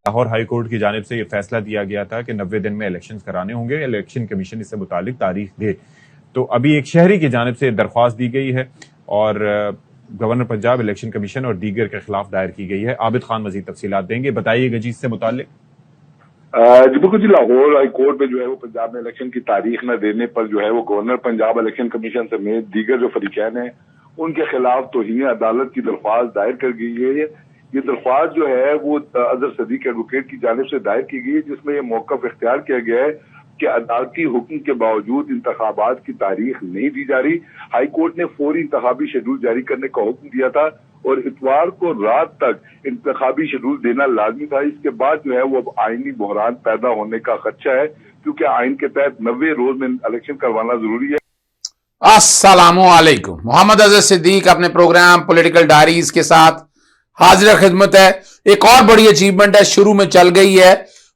Lahore high court کی جانب سے یہ فیصلہ دیا گیا تھا کہ 90 دن میں الیکشنز کرانے ہوں گے، الیکشن کمیشن اس سے متعلق تاریخ دے۔ تو ابھی ایک شہری کی جانب سے درخواست دی گئی ہے اور گورنر پنجاب، الیکشن کمیشن اور دیگر کے خلاف دائر کی گئی ہے۔ عابد خان مزید تفصیلات دیں گے، بتائیے گا جی اس سے متعلق۔ جی بالکل جی، لاہور ہائی کورٹ میں جو ہے وہ پنجاب میں الیکشن کی تاریخ نہ دینے پر جو ہے وہ گورنر پنجاب، الیکشن کمیشن سمیت دیگر جو فریقین ہیں ان کے خلاف توہین عدالت کی درخواست دائر کر گئی ہے۔ یہ درخواست جو ہے وہ اظہر صدیق ایڈوکیٹ کی جانب سے دائر کی گئی ہے، جس میں یہ موقف اختیار کیا گیا ہے کہ عدالتی حکم کے باوجود انتخابات کی تاریخ نہیں دی جا رہی۔ ہائی کورٹ نے فوری انتخابی شیڈول جاری کرنے کا حکم دیا تھا اور اتوار کو رات تک انتخابی شیڈول دینا لازمی تھا۔ اس کے بعد جو ہے وہ اب آئینی بحران پیدا ہونے کا خدشہ ہے، کیونکہ آئین کے تحت 90 روز میں الیکشن کروانا ضروری ہے۔ السلام علیکم، محمد اظہر صدیق اپنے پروگرام پولیٹیکل ڈائریز کے ساتھ حاضر خدمت ہے۔ ایک اور بڑی اچیومنٹ ہے، شروع میں چل گئی ہے،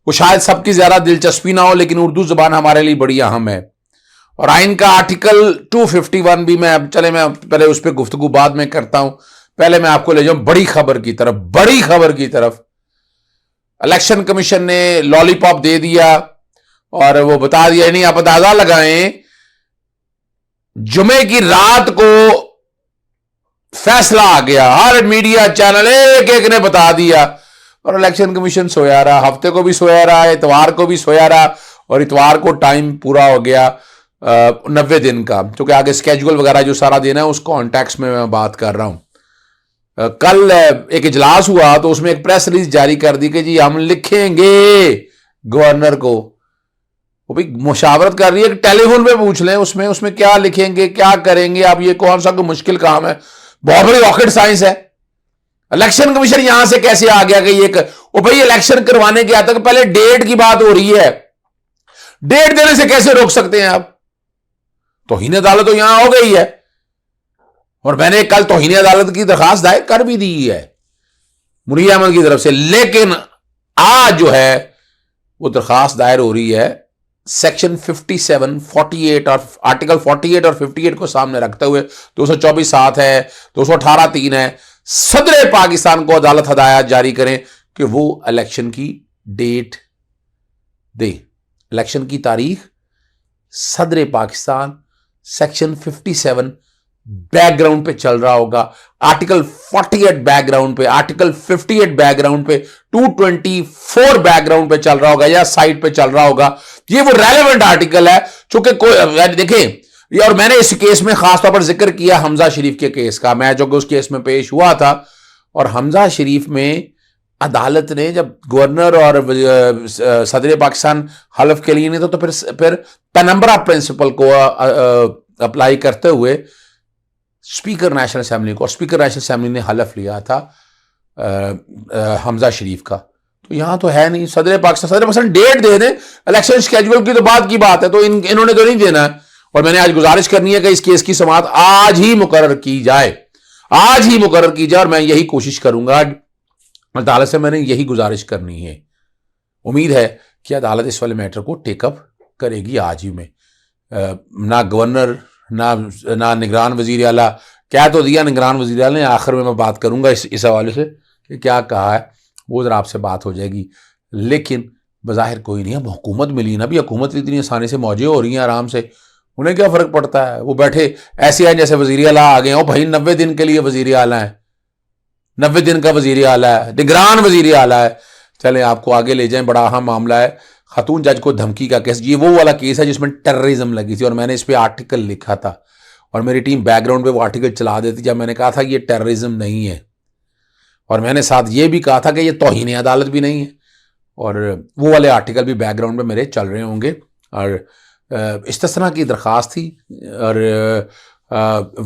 وہ شاید سب کی زیادہ دلچسپی نہ ہو لیکن اردو زبان ہمارے لیے بڑی اہم ہے، اور آئین کا آرٹیکل 251 بھی میں پہلے اس پہ گفتگو بعد میں کرتا ہوں۔ پہلے میں آپ کو لے جاؤں بڑی خبر کی طرف۔ الیکشن کمیشن نے لالی پاپ دے دیا اور وہ بتا دیا، نہیں آپ اندازہ لگائیں جمعے کی رات کو فیصلہ آ گیا، ہر میڈیا چینل ایک نے بتا دیا، اور الیکشن کمیشن سویا رہا، ہفتے کو بھی سویا رہا، اتوار کو بھی سویا رہا، اور اتوار کو ٹائم پورا ہو گیا 90 دن کا، کیونکہ آگے سکیجول وغیرہ جو سارا دینا ہے اس کانٹیکس میں بات کر رہا ہوں۔ کل ایک اجلاس ہوا تو اس میں ایک پریس ریلیز جاری کر دی کہ جی ہم لکھیں گے گورنر کو، وہ بھی مشاورت کر رہی ہے کہ ٹیلی فون پہ پوچھ لیں اس میں کیا لکھیں گے، کیا کریں گے، اب یہ کون سا کوئی مشکل کام ہے، بہت بڑی راکٹ سائنس ہے۔ الیکشن کمیشن یہاں سے کیسے آ گیا کہ وہ بھائی الیکشن کروانے کے آتا کہ پہلے ڈیٹ کی بات ہو رہی ہے، ڈیٹ دینے سے کیسے روک سکتے ہیں آپ؟ توہین عدالت تو یہاں ہو گئی ہے، اور میں نے کل توہین عدالت کی درخواست دائر کر بھی دی ہے منیر احمد کی طرف سے، لیکن آج جو ہے وہ درخواست دائر ہو رہی ہے سیکشن 57، 48 اور آرٹیکل 48 اور 58 کو سامنے رکھتے ہوئے 224(7) ہے، 218(3) ہے۔ صدر پاکستان کو عدالت ہدایات جاری کریں کہ وہ الیکشن کی ڈیٹ دے، الیکشن کی تاریخ۔ صدر پاکستان سیکشن 57 بیک گراؤنڈ پہ چل رہا ہوگا، آرٹیکل 48 بیک گراؤنڈ پہ، آرٹیکل 58 بیک گراؤنڈ پہ، 224 بیک گراؤنڈ پہ چل رہا ہوگا یا سائٹ پہ چل رہا ہوگا۔ یہ وہ ریلیونٹ آرٹیکل ہے، چونکہ کوئی دیکھیں، اور میں نے اس کیس میں خاص طور پر ذکر کیا حمزہ شریف کے کیس کا، میں جو کہ اس کیس میں پیش ہوا تھا، اور حمزہ شریف میں عدالت نے جب گورنر اور صدر پاکستان حلف کے لیے نہیں تو پھر پینمبرا پرنسپل کو اپلائی کرتے ہوئے اسپیکر نیشنل اسمبلی کو، اور اسپیکر نیشنل اسمبلی نے حلف لیا تھا حمزہ شریف کا۔ تو یہاں تو ہے نہیں، صدر پاکستان ڈیٹ دے دیں، الیکشن شیڈول کی تو بعد کی بات ہے، تو انہوں نے تو نہیں دینا ہے، اور میں نے آج گزارش کرنی ہے کہ اس کیس کی سماعت آج ہی مقرر کی جائے، اور میں یہی کوشش کروں گا عدالت سے، میں نے یہی گزارش کرنی ہے۔ امید ہے کہ عدالت اس والے میٹر کو ٹیک اپ کرے گی آج ہی میں۔ نہ گورنر نہ نگران وزیر اعلیٰ، کہہ تو دیا نگران وزیر اعلیٰ نے، آخر میں بات کروں گا اس حوالے سے کہ کیا کہا ہے، وہ ذرا آپ سے بات ہو جائے گی، لیکن بظاہر کوئی نہیں ہے۔ حکومت ملی نا بھی، حکومت اتنی آسانی سے موجے ہو رہی ہیں آرام سے، انہیں کیا فرق پڑتا ہے؟ وہ بیٹھے ایسے ہیں جیسے وزیر اعلیٰ آ گئے ہو بھائی، 90 دن کے لیے وزیر اعلیٰ ہیں، 90 دن کا وزیر اعلیٰ ہے، نگران وزیر اعلیٰ ہے۔ چلیں آپ کو آگے لے جائیں، بڑا اہم معاملہ ہے، خاتون جج کو دھمکی کا کیس۔ یہ وہ والا کیس ہے جس میں ٹیررزم لگی تھی، اور میں نے اس پہ آرٹیکل لکھا تھا، اور میری ٹیم بیک گراؤنڈ پہ وہ آرٹیکل چلا دیتی جب میں نے کہا تھا یہ ٹیررزم نہیں ہے، اور میں نے ساتھ یہ بھی کہا تھا کہ یہ توہین عدالت بھی نہیں ہے، اور وہ والے آرٹیکل بھی بیک گراؤنڈ پہ میرے چل رہے ہوں گے۔ اور استثناء کی درخواست تھی، اور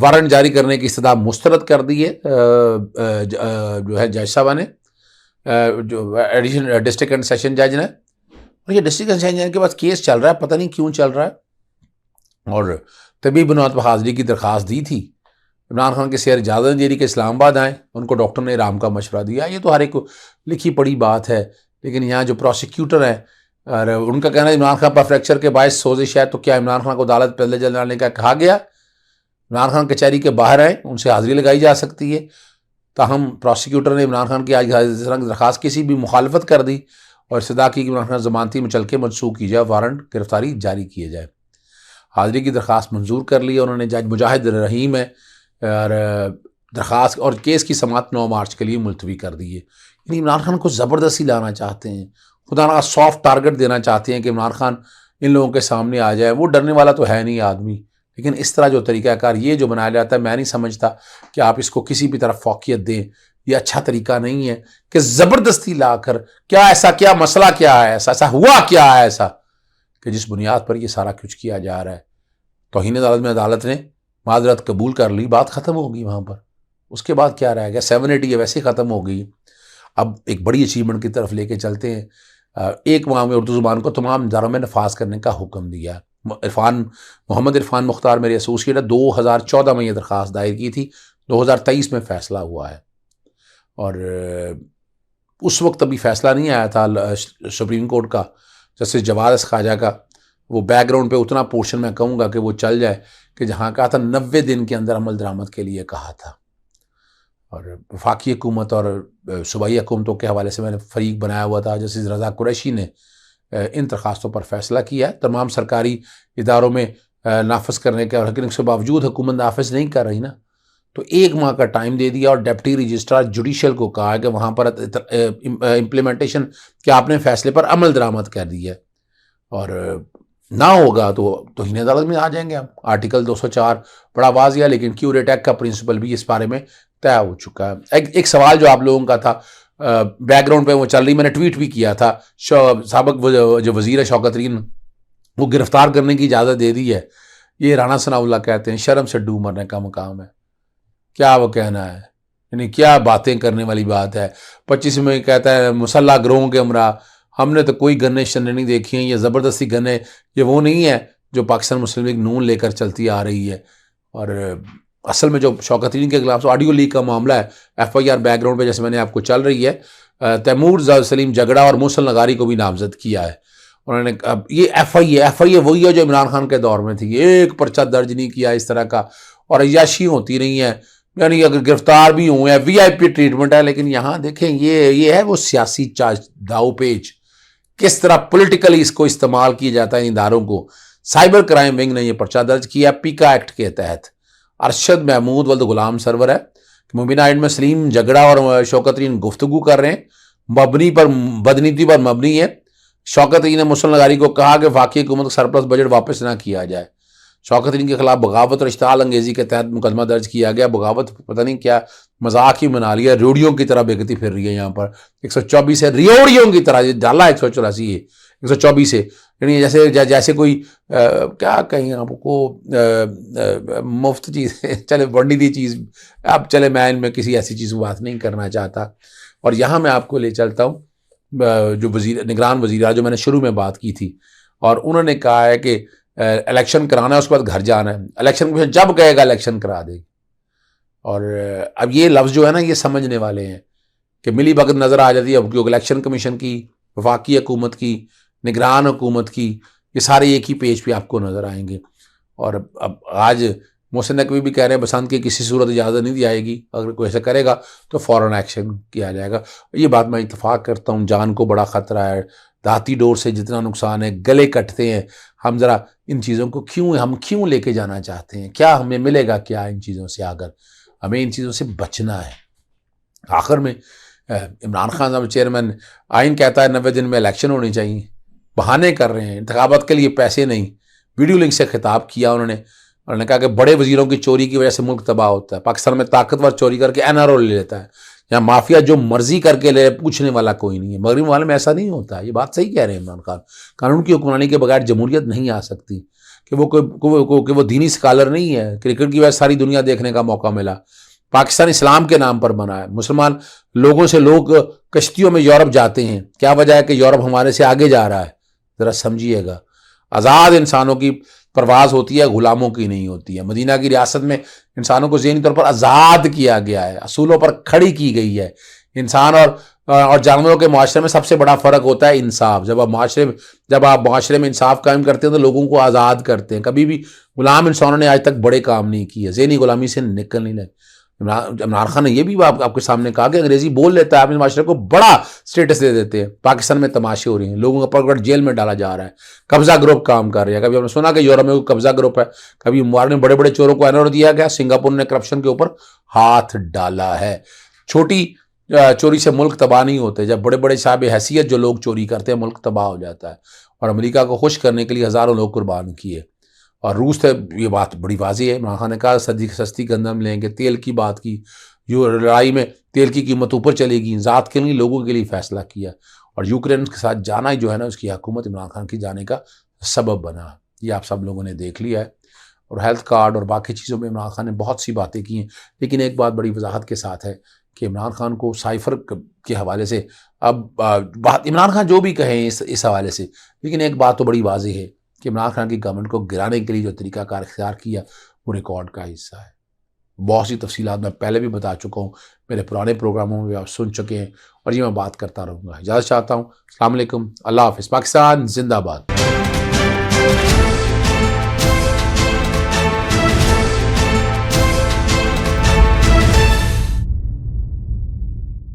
وارنٹ جاری کرنے کی استدعا مسترد کر دی ہے جو ہے جج صاحبہ نے، جو ایڈیشنل ڈسٹرکٹ اینڈ سیشن جج نے، اور یہ ڈسٹرکٹ اینڈ سیشن جج کے پاس کیس چل رہا ہے، پتہ نہیں کیوں چل رہا ہے، اور طبی بنیاد پر حاضری کی درخواست دی تھی۔ عمران خان کے سیر اجازت نہیں دے رہی کہ اسلام آباد آئیں، ان کو ڈاکٹر نے آرام کا مشورہ دیا۔ یہ تو ہر ایک کو لکھی پڑی بات ہے، لیکن یہاں جو پروسیکیوٹر ہیں اور ان کا کہنا ہے عمران خان پر فریکچر کے باعث سوزش ہے، تو کیا عمران خان کو عدالت پہلے جلانے کا کہا گیا؟ عمران خان کچہری کے باہر آئیں، ان سے حاضری لگائی جا سکتی ہے۔ تاہم پروسیکیوٹر نے عمران خان کی آج درخواست کسی بھی مخالفت کر دی اور استدعا کی کہ عمران خان ضمانتی مچلکے منسوخ کی جائے، وارنٹ گرفتاری جاری کیے جائے۔ حاضری کی درخواست منظور کر لی، انہوں نے جج مجاہد رحیم ہے اور درخواست اور کیس کی سماعت 9 مارچ کے لیے ملتوی کر دی ہے۔ یعنی عمران خان کو زبردستی لانا چاہتے ہیں، خدا نہ سافٹ ٹارگٹ دینا چاہتے ہیں کہ عمران خان ان لوگوں کے سامنے آ جائے۔ وہ ڈرنے والا تو ہے نہیں آدمی، لیکن اس طرح جو طریقہ کار یہ جو بنایا جاتا ہے، میں نہیں سمجھتا کہ آپ اس کو کسی بھی طرف فوقیت دیں، یہ اچھا طریقہ نہیں ہے کہ زبردستی لا کر کیا مسئلہ کیا ہے ایسا ہوا کیا ہے ایسا کہ جس بنیاد پر یہ سارا کچھ کیا جا رہا ہے۔ توہین عدالت میں عدالت نے معذرت قبول کر لی، بات ختم ہوگی وہاں پر، اس کے بعد کیا رہے گا؟ 780 ویسے ختم ہو گئی۔ اب ایک بڑی اچیومنٹ کی طرف لے کے چلتے ہیں۔ ایک ماہ میں اردو زبان کو تمام اداروں میں نفاذ کرنے کا حکم دیا۔ محمد عرفان مختار میرے ایسوسیٹ ہے، 2014 میں یہ درخواست دائر کی تھی، 2023 میں فیصلہ ہوا ہے، اور اس وقت ابھی فیصلہ نہیں آیا تھا سپریم کورٹ کا، جسٹس جواد خواجہ کا۔ وہ بیک گراؤنڈ پہ اتنا پورشن میں کہوں گا کہ وہ چل جائے کہ جہاں کہا تھا 90 دن کے اندر عمل درآمد کے لیے کہا تھا، اور وفاقی حکومت اور صوبائی حکومتوں کے حوالے سے میں نے فریق بنایا ہوا تھا۔ جسٹس رضا قریشی نے ان درخواستوں پر فیصلہ کیا ہے، تمام سرکاری اداروں میں نافذ کرنے کا، لیکن اس کے باوجود حکومت نافذ نہیں کر رہی نا، تو 1 ماہ کا ٹائم دے دیا، اور ڈپٹی رجسٹرار جوڈیشل کو کہا کہ وہاں پر امپلیمنٹیشن کہ آپ نے فیصلے پر عمل درآمد کر دی ہے، اور نہ ہوگا تو توہین عدالت میں آ جائیں گے ہم۔ آرٹیکل 204 بڑا واضح ہے، لیکن کیوریٹ ایکٹ کا پرنسپل بھی اس بارے میں طے ہو چکا ہے۔ ایک سوال جو آپ لوگوں کا تھا بیک گراؤنڈ پہ وہ چل رہی، میں نے ٹویٹ بھی کیا تھا، سابق جو وزیر ہے شوکت ترین، وہ گرفتار کرنے کی اجازت دے دی ہے۔ یہ رانا ثناء اللہ کہتے ہیں شرم سے ڈوب مرنے کا مقام ہے، کیا وہ کہنا ہے، یعنی کیا باتیں کرنے والی بات ہے۔ 25 میں کہتا ہے مسلح گروہوں کے ہمراہ، ہم نے تو کوئی گنے شنے نہیں دیکھی ہیں، یہ زبردستی گنے، یہ وہ نہیں ہے جو پاکستان مسلم لیگ نون لے کر چلتی آ رہی ہے۔ اور اصل میں جو شوکت ترین کے خلاف آڈیو لیک کا معاملہ ہے، FIR بیک گراؤنڈ پہ جیسے میں نے آپ کو چل رہی ہے، تیمور سلیم جگڑا اور موصل نگاری کو بھی نامزد کیا ہے انہوں نے۔ یہ FIA وہی ہے جو عمران خان کے دور میں تھی، ایک پرچہ درج نہیں کیا اس طرح کا، اور عیاشی ہوتی رہی ہیں، یعنی اگر گرفتار بھی ہوئے ہیں VIP ٹریٹمنٹ ہے۔ لیکن یہاں دیکھیں یہ ہے وہ سیاسی داؤ پیچ، کس طرح پولیٹیکلی اس کو استعمال کیا جاتا ہے اداروں کو۔ سائبر کرائم ونگ نے یہ پرچہ درج کیا پیکا ایکٹ کے تحت۔ ارشد محمود ولد غلام سرور ہے، مبینہ اینڈ میں سلیم جگڑا اور شوکت ترین گفتگو کر رہے ہیں، بدنیتی پر مبنی ہے۔ شوکت ترین نے موصل نگاری کو کہا کہ وفاقی حکومت کا سرپلس بجٹ واپس نہ کیا جائے۔ شوکت ترین کے خلاف بغاوت اور اشتعال انگیزی کے تحت مقدمہ درج کیا گیا۔ بغاوت پتہ نہیں کیا مذاق ہی بنا لیا، ریوڑیوں کی طرح بےگتی پھر رہی ہے یہاں پر۔ 124 ہے، ریوڑیوں کی طرح ڈالا 184 ہے، 124 ہے، یعنی جیسے کوئی کیا کہیں آپ کو مفت چیز چلے بڑی دی چیز۔ اب چلے میں ان میں کسی ایسی چیز کو بات نہیں کرنا چاہتا، اور یہاں میں آپ کو لے چلتا ہوں جو نگران وزیر جو میں نے شروع میں بات کی تھی، اور انہوں نے کہا ہے کہ الیکشن کرانا ہے، اس کے بعد گھر جانا ہے، الیکشن کمیشن جب کہے گا الیکشن کرا دے گی۔ اور اب یہ لفظ جو ہے نا یہ سمجھنے والے ہیں کہ ملی بھگت نظر آ جاتی ہے، اب کیونکہ الیکشن کمیشن کی، وفاقی حکومت کی، نگران حکومت کی، یہ سارے ایک ہی پیج پہ آپ کو نظر آئیں گے۔ اور اب آج محسن نقوی بھی کہہ رہے ہیں بسنت کی کسی صورت اجازت نہیں دی جائے گی، اگر کوئی ایسا کرے گا تو فوراً ایکشن کیا جائے گا۔ یہ بات میں اتفاق کرتا ہوں، جان کو بڑا خطرہ ہے، دھاتی ڈور سے جتنا نقصان ہے، گلے کٹتے ہیں ہم۔ ذرا ان چیزوں کو ہم کیوں لے کے جانا چاہتے ہیں؟ کیا ہمیں ملے گا کیا ان چیزوں سے؟ اگر ہمیں ان چیزوں سے بچنا ہے۔ آخر میں عمران خان صاحب چیئرمین، آئین کہتا ہے 90 دن میں الیکشن ہونی چاہیے، بہانے کر رہے ہیں، انتخابات کے لیے پیسے نہیں۔ ویڈیو لنک سے خطاب کیا انہوں نے کہا کہ بڑے وزیروں کی چوری کی وجہ سے ملک تباہ ہوتا ہے، پاکستان میں طاقتور چوری کر کے NRO لے لیتا ہے، یہاں مافیا جو مرضی کر کے لے، پوچھنے والا کوئی نہیں ہے۔ مغرب والے میں ایسا نہیں ہوتا، یہ بات صحیح کہہ رہے ہیں عمران خان۔ قانون کی حکمرانی کے بغیر جمہوریت نہیں آ سکتی، کہ وہ دینی اسکالر نہیں ہے۔ کرکٹ کی وجہ ساری دنیا دیکھنے کا موقع ملا، پاکستان اسلام کے نام پر بنا ہے، مسلمان لوگوں سے لوگ کشتیوں میں یورپ جاتے ہیں، کیا وجہ ہے کہ یورپ ہمارے سے آگے جا رہا ہے؟ ذرا سمجھیے گا، آزاد انسانوں کی پرواز ہوتی ہے، غلاموں کی نہیں ہوتی ہے۔ مدینہ کی ریاست میں انسانوں کو ذہنی طور پر آزاد کیا گیا ہے، اصولوں پر کھڑی کی گئی ہے۔ انسان اور جانوروں کے معاشرے میں سب سے بڑا فرق ہوتا ہے انصاف۔ جب آپ معاشرے میں انصاف قائم کرتے ہیں تو لوگوں کو آزاد کرتے ہیں۔ کبھی بھی غلام انسانوں نے آج تک بڑے کام نہیں کیے، ذہنی غلامی سے نکل نہیں لگے۔ عمران خان نے یہ بھی آپ کے سامنے کہا کہ انگریزی بول لیتا ہے، آپ اس معاشرے کو بڑا سٹیٹس دے دیتے ہیں. پاکستان میں تماشے ہو رہے ہیں، لوگوں کا پکڑ جیل میں ڈالا جا رہا ہے، قبضہ گروپ کام کر رہے ہیں. کبھی ہم نے سنا کہ یورپ میں کوئی قبضہ گروپ ہے، کبھی مبارک نے بڑے بڑے چوروں کو انور دیا گیا، سنگاپور نے کرپشن کے اوپر ہاتھ ڈالا ہے. چھوٹی چوری سے ملک تباہ نہیں ہوتے، جب بڑے بڑے صاحب حیثیت جو لوگ چوری کرتے ہیں ملک تباہ ہو جاتا ہے. اور امریکہ کو خوش کرنے کے لیے ہزاروں لوگ قربان کیے. اور روس سے یہ بات بڑی واضح ہے، عمران خان نے کہا سستی گندم لیں گے، تیل کی بات کی، جو لڑائی میں تیل کی قیمت اوپر چلے گی، ذات کے لیے لوگوں کے لیے فیصلہ کیا. اور یوکرین کے ساتھ جانا ہی جو ہے نا اس کی حکومت عمران خان کی جانے کا سبب بنا. یہ آپ سب لوگوں نے دیکھ لیا ہے. اور ہیلتھ کارڈ اور باقی چیزوں میں عمران خان نے بہت سی باتیں کی ہیں، لیکن ایک بات بڑی وضاحت کے ساتھ ہے کہ عمران خان کو سائفر کے حوالے سے اب بات عمران خان جو بھی کہیں اس حوالے سے، لیکن ایک بات تو بڑی واضح ہے کہ عمران خان کی گورنمنٹ کو گرانے کے لیے جو طریقہ کار اختیار کیا وہ ریکارڈ کا حصہ ہے. بہت سی تفصیلات میں پہلے بھی بتا چکا ہوں، میرے پرانے پروگراموں میں بھی آپ سن چکے ہیں، اور یہ میں بات کرتا رہوں گا. اجازت چاہتا ہوں. السلام علیکم، اللہ حافظ. پاکستان زندہ باد.